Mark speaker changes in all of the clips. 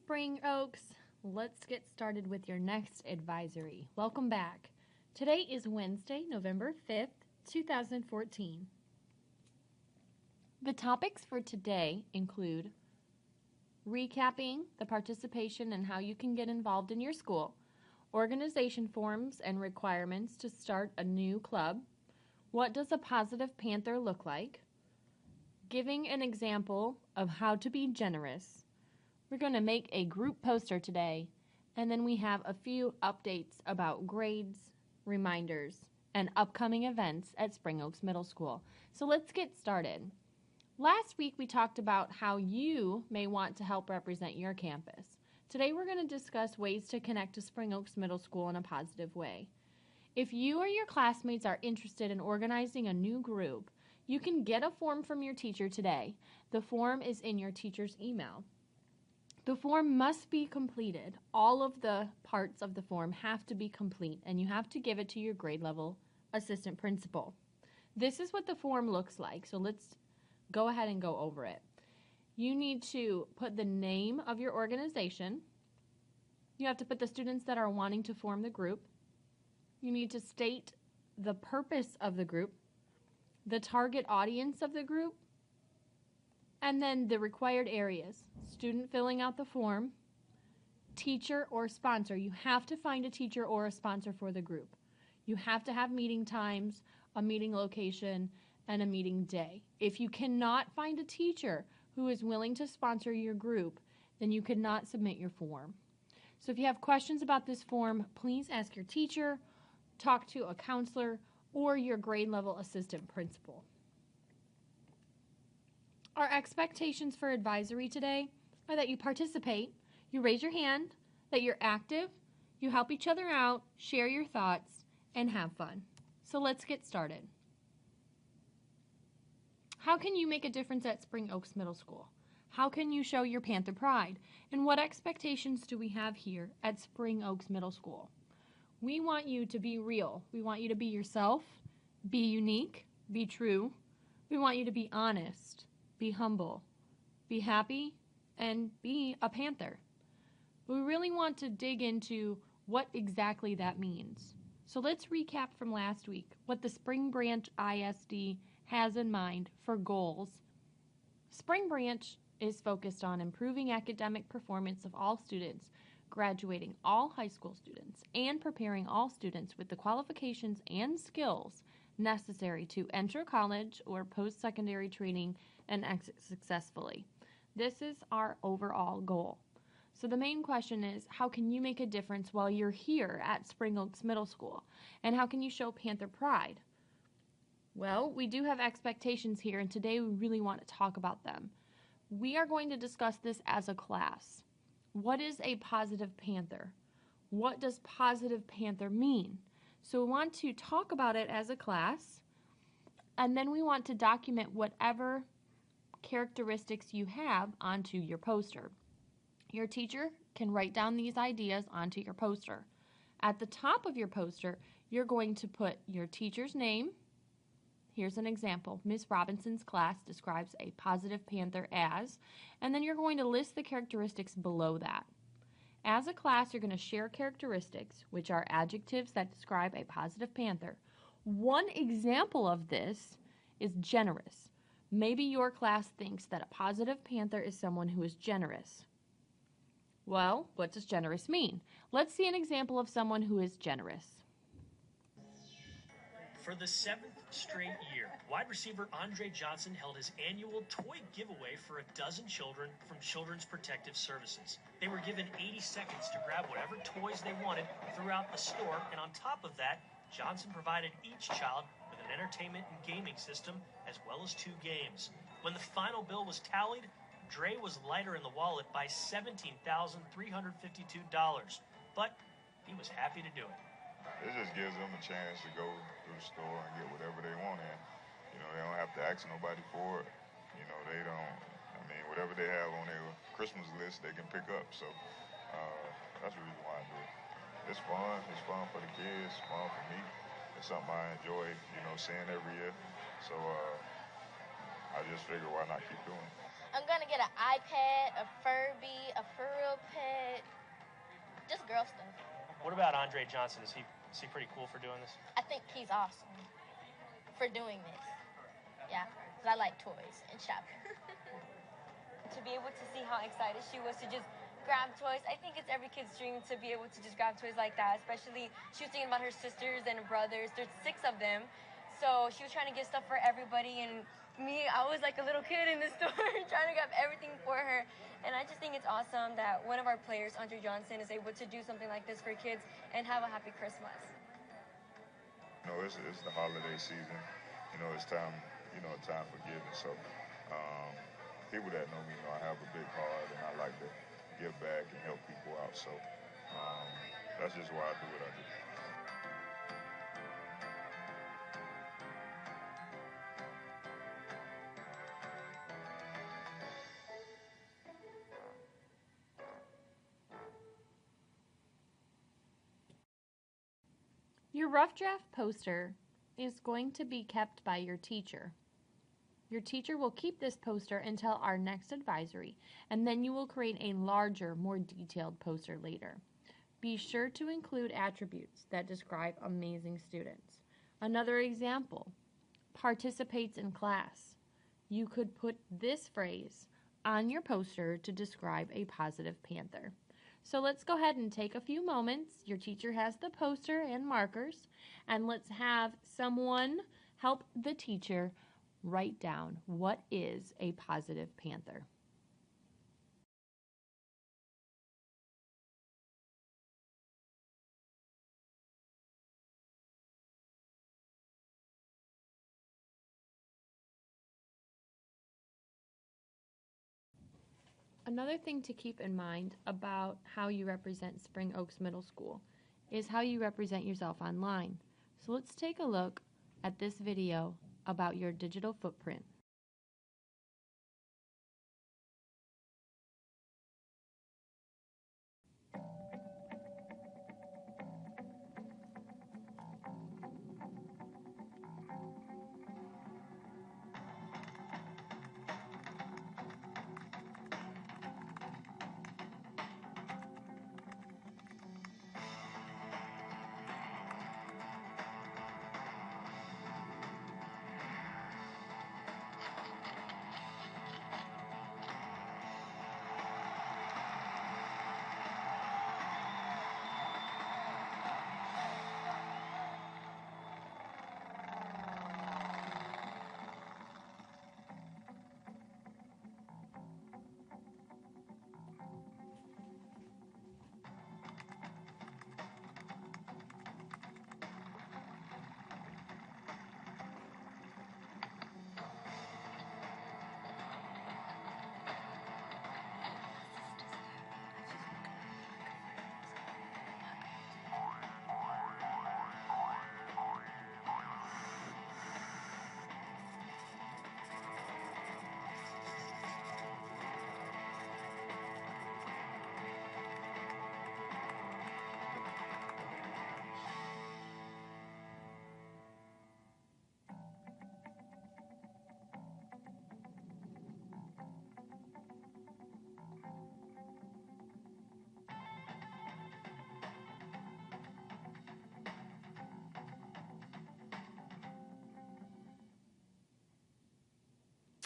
Speaker 1: Spring Oaks. Let's get started with your next advisory. Welcome back. Today is Wednesday, November 5th, 2014. The topics for today include recapping the participation and how you can get involved in your school, organization forms and requirements to start a new club, what does a positive Panther look like, giving an example of how to be generous. We're going to make a group poster today, and then we have a few updates about grades, reminders, and upcoming events at Spring Oaks Middle School. So let's get started. Last week we talked about how you may want to help represent your campus. Today we're going to discuss ways to connect to Spring Oaks Middle School in a positive way. If you or your classmates are interested in organizing a new group, you can get a form from your teacher today. The form is in your teacher's email. The form must be completed. All of the parts of the form have to be complete, and you have to give it to your grade level assistant principal. This is what the form looks like, so let's go ahead and go over it. You need to put the name of your organization. You have to put the students that are wanting to form the group. You need to state the purpose of the group, the target audience of the group, and then the required areas. Student filling out the form, teacher or sponsor. You have to find a teacher or a sponsor for the group. You have to have meeting times, a meeting location, and a meeting day. If you cannot find a teacher who is willing to sponsor your group, then you cannot submit your form. So if you have questions about this form, please ask your teacher, talk to a counselor, or your grade level assistant principal. Our expectations for advisory today are that you participate, you raise your hand, that you're active, you help each other out, share your thoughts, and have fun. So let's get started. How can you make a difference at Spring Oaks Middle School? How can you show your Panther pride? And what expectations do we have here at Spring Oaks Middle School? We want you to be real. We want you to be yourself, be unique, be true. We want you to be honest, be humble, be happy, and be a Panther. We really want to dig into what exactly that means. So let's recap from last week what the Spring Branch ISD has in mind for goals. Spring Branch is focused on improving academic performance of all students, graduating all high school students, and preparing all students with the qualifications and skills necessary to enter college or post-secondary training and exit successfully. This is our overall goal. So the main question is, how can you make a difference while you're here at Spring Oaks Middle School? And how can you show Panther pride? Well, we do have expectations here, and today we really want to talk about them. We are going to discuss this as a class. What is a positive Panther? What does positive Panther mean? So we want to talk about it as a class, and then we want to document whatever characteristics you have onto your poster. Your teacher can write down these ideas onto your poster. At the top of your poster, you're going to put your teacher's name. Here's an example. Ms. Robinson's class describes a positive Panther as, and then you're going to list the characteristics below that. As a class, you're going to share characteristics, which are adjectives that describe a positive Panther. One example of this is generous. Maybe your class thinks that a positive Panther is someone who is generous. Well, what does generous mean? Let's see an example of someone who is generous.
Speaker 2: For the 7th straight year, wide receiver Andre Johnson held his annual toy giveaway for a dozen children from Children's Protective Services. They were given 80 seconds to grab whatever toys they wanted throughout the store, and on top of that, Johnson provided each child with an entertainment and gaming system as well as 2 games. When the final bill was tallied, Dre was lighter in the wallet by $17,352, but he was happy to do it.
Speaker 3: It just gives them a chance to go to the store and get whatever they want in. You know, they don't have to ask nobody for it. You know, they don't, I mean, whatever they have on their Christmas list, they can pick up. So that's the reason why I do it. It's fun. It's fun for the kids. It's fun for me. It's something I enjoy, you know, seeing every year. So I just figure why not keep doing it.
Speaker 4: I'm going to get an iPad, a Furby, a furry pet, just girl stuff.
Speaker 2: What about Andre Johnson? Is he pretty cool for doing this?
Speaker 4: I think he's awesome for doing this. Yeah, because I like toys and shopping.
Speaker 5: To be able to see how excited she was to just grab toys. I think it's every kid's dream to be able to just grab toys like that, especially she was thinking about her sisters and brothers. There's 6 of them. So she was trying to get stuff for everybody, and me, I was like a little kid in the store trying to grab everything for her. And I just think it's awesome that one of our players, Andre Johnson, is able to do something like this for kids and have a happy Christmas.
Speaker 3: You know, it's the holiday season. You know, it's time, time for giving. So people that know me know I have a big heart, and I like to give back and help people out. So that's just why I do what I do.
Speaker 1: Your rough draft poster is going to be kept by your teacher. Your teacher will keep this poster until our next advisory, and then you will create a larger, more detailed poster later. Be sure to include attributes that describe amazing students. Another example, participates in class. You could put this phrase on your poster to describe a positive Panther. So let's go ahead and take a few moments. Your teacher has the poster and markers, and let's have someone help the teacher write down what is a positive Panther. Another thing to keep in mind about how you represent Spring Oaks Middle School is how you represent yourself online. So let's take a look at this video about your digital footprint.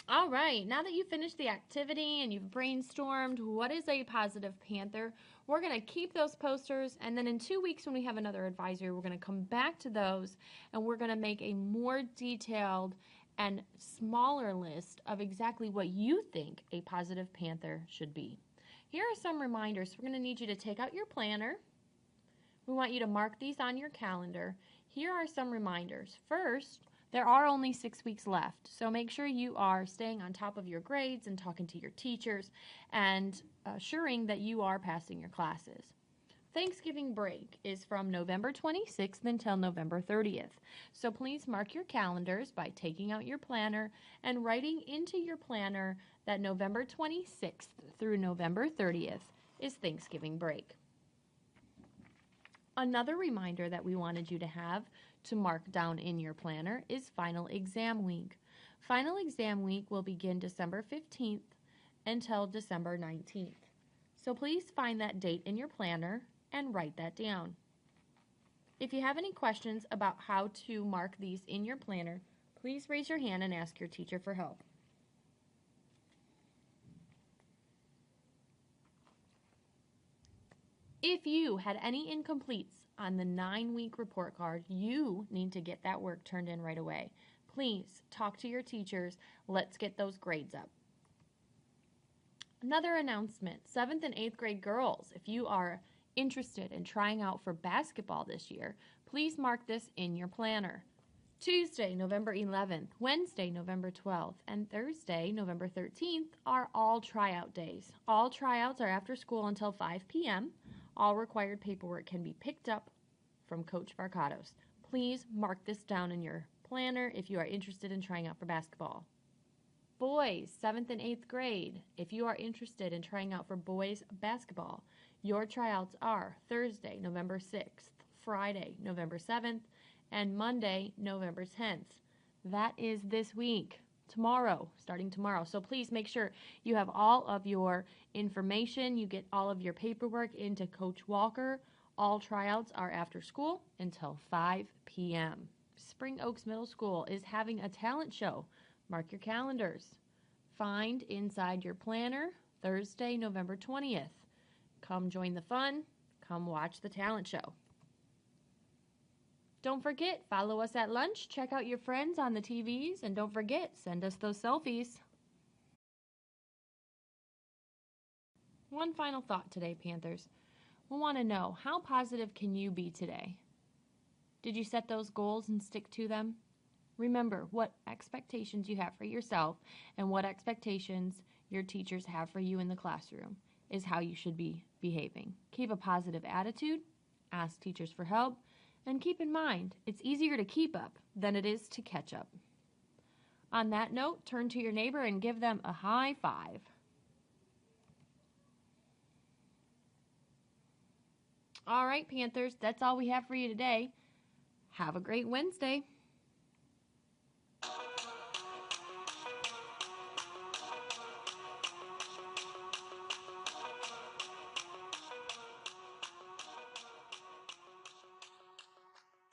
Speaker 1: All right, now that you've finished the activity and you've brainstormed what is a positive Panther, we're going to keep those posters, and then in 2 weeks when we have another advisory, we're going to come back to those and we're going to make a more detailed and smaller list of exactly what you think a positive Panther should be. Here are some reminders. We're going to need you to take out your planner. We want you to mark these on your calendar. Here are some reminders. First, there are only 6 weeks left, so make sure you are staying on top of your grades and talking to your teachers and assuring that you are passing your classes. Thanksgiving break is from November 26th until November 30th, so please mark your calendars by taking out your planner and writing into your planner that November 26th through November 30th is Thanksgiving break. Another reminder that we wanted you to have to mark down in your planner is Final Exam Week. Final Exam Week will begin December 15th until December 19th. So please find that date in your planner and write that down. If you have any questions about how to mark these in your planner, please raise your hand and ask your teacher for help. If you had any incompletes on the 9-week report card, you need to get that work turned in right away. Please talk to your teachers. Let's get those grades up. Another announcement, 7th and 8th grade girls, if you are interested in trying out for basketball this year, please mark this in your planner. Tuesday, November 11th, Wednesday, November 12th, and Thursday, November 13th are all tryout days. All tryouts are after school until 5 p.m. All required paperwork can be picked up from Coach Varcados. Please mark this down in your planner if you are interested in trying out for basketball. Boys, 7th and 8th grade, if you are interested in trying out for boys basketball, your tryouts are Thursday, November 6th, Friday, November 7th, and Monday, November 10th. That is this week, tomorrow, starting tomorrow. So please make sure you have all of your information, you get all of your paperwork into Coach Walker. All tryouts are after school until 5 p.m. Spring Oaks Middle School is having a talent show. Mark your calendars. Find inside your planner Thursday, November 20th. Come join the fun. Come watch the talent show. Don't forget, follow us at lunch, check out your friends on the TVs, and don't forget, send us those selfies. One final thought today, Panthers. We want to know, how positive can you be today? Did you set those goals and stick to them? Remember what expectations you have for yourself and what expectations your teachers have for you in the classroom is how you should be behaving. Keep a positive attitude, ask teachers for help, and keep in mind, it's easier to keep up than it is to catch up. On that note, turn to your neighbor and give them a high five. All right, Panthers, that's all we have for you today. Have a great Wednesday.